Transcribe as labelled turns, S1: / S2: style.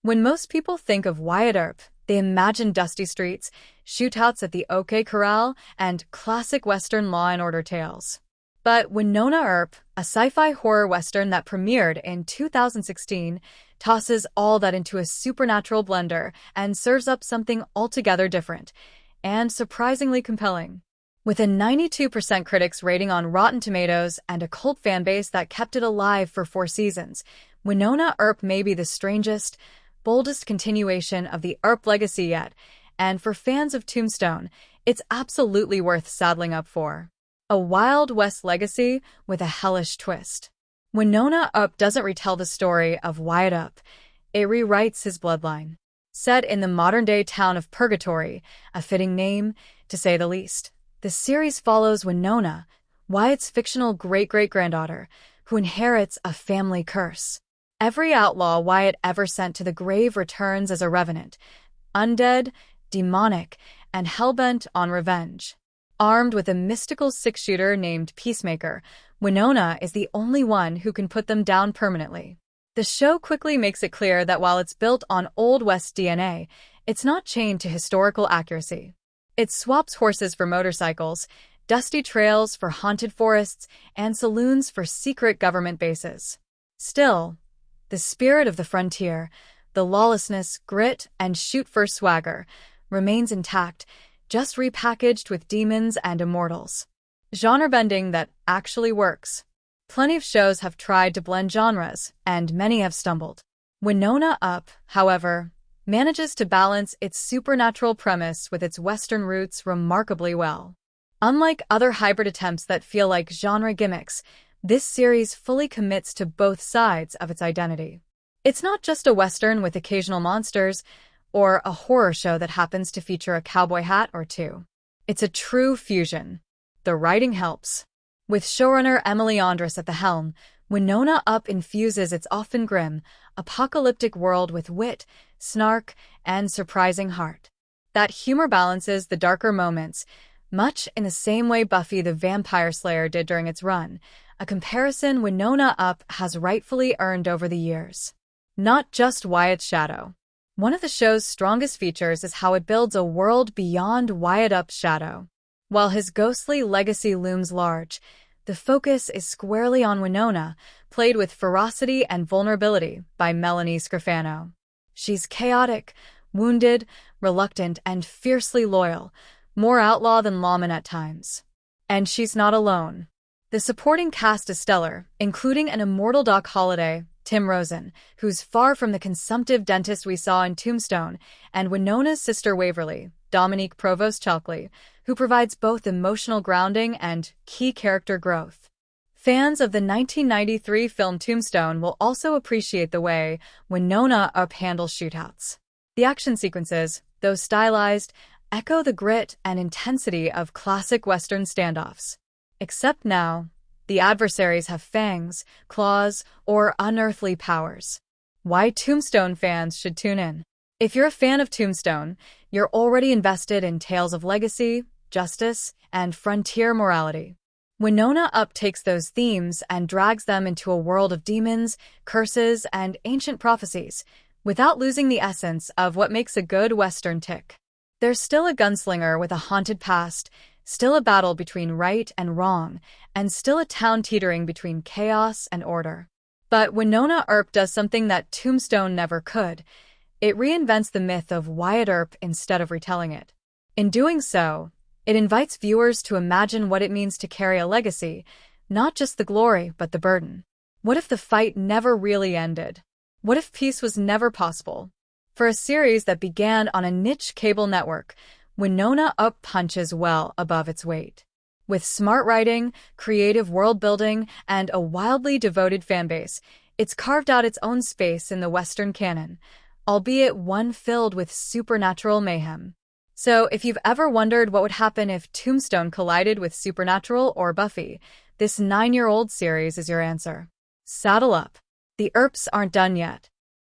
S1: When most people think of Wyatt Earp, they imagine dusty streets, shootouts at the OK Corral, and classic Western Law and Order tales. But Wynonna Earp, a sci-fi horror Western that premiered in 2016, tosses all that into a supernatural blender and serves up something altogether different and surprisingly compelling. With a 92% critics rating on Rotten Tomatoes and a cult fanbase that kept it alive for 4 seasons, Wynonna Earp may be the strangest, boldest continuation of the Earp legacy yet, and for fans of Tombstone, it's absolutely worth saddling up for. A Wild West legacy with a hellish twist. Wynonna Earp doesn't retell the story of Wyatt Earp, it rewrites his bloodline. Set in the modern-day town of Purgatory, a fitting name, to say the least, the series follows Wynonna, Wyatt's fictional great-great-granddaughter, who inherits a family curse. Every outlaw Wyatt ever sent to the grave returns as a revenant, undead, demonic, and hell-bent on revenge. Armed with a mystical six-shooter named Peacemaker, Wynonna is the only one who can put them down permanently. The show quickly makes it clear that while it's built on Old West DNA, it's not chained to historical accuracy. It swaps horses for motorcycles, dusty trails for haunted forests, and saloons for secret government bases. Still, the spirit of the frontier, the lawlessness, grit, and shoot-first swagger remains intact, just repackaged with demons and immortals. Genre bending that actually works. Plenty of shows have tried to blend genres, and many have stumbled. Wynonna Earp, however, manages to balance its supernatural premise with its Western roots remarkably well. Unlike other hybrid attempts that feel like genre gimmicks, this series fully commits to both sides of its identity. It's not just a Western with occasional monsters, or a horror show that happens to feature a cowboy hat or two. It's a true fusion. The writing helps. With showrunner Emily Andras at the helm, Wynonna Earp infuses its often grim, apocalyptic world with wit, snark, and surprising heart. That humor balances the darker moments, much in the same way Buffy the Vampire Slayer did during its run, a comparison Wynonna Earp has rightfully earned over the years. Not just Wyatt's shadow. One of the show's strongest features is how it builds a world beyond Wyatt Earp's shadow. While his ghostly legacy looms large, the focus is squarely on Wynonna, played with ferocity and vulnerability by Melanie Scrofano. She's chaotic, wounded, reluctant, and fiercely loyal, more outlaw than lawman at times. And she's not alone. The supporting cast is stellar, including an immortal Doc Holliday, Tim Rosen, who's far from the consumptive dentist we saw in Tombstone, and Wynonna's sister Waverly, Dominique Provost-Chalkley, who provides both emotional grounding and key character growth. Fans of the 1993 film Tombstone will also appreciate the way Wynonna Earp handles shootouts. The action sequences, though stylized, echo the grit and intensity of classic Western standoffs. Except now, the adversaries have fangs, claws, or unearthly powers. Why Tombstone fans should tune in. If you're a fan of Tombstone, you're already invested in tales of legacy, justice, and frontier morality. Wynonna Earp takes those themes and drags them into a world of demons, curses, and ancient prophecies, without losing the essence of what makes a good Western tick. There's still a gunslinger with a haunted past, still a battle between right and wrong, and still a town teetering between chaos and order. But Wynonna Earp does something that Tombstone never could. It reinvents the myth of Wyatt Earp instead of retelling it. In doing so, it invites viewers to imagine what it means to carry a legacy, not just the glory, but the burden. What if the fight never really ended? What if peace was never possible? For a series that began on a niche cable network, Wynonna Earp punches well above its weight. With smart writing, creative world-building, and a wildly devoted fanbase, it's carved out its own space in the Western canon, albeit one filled with supernatural mayhem. So, if you've ever wondered what would happen if Tombstone collided with Supernatural or Buffy, this 9-year-old series is your answer. Saddle up. The Earps aren't done yet.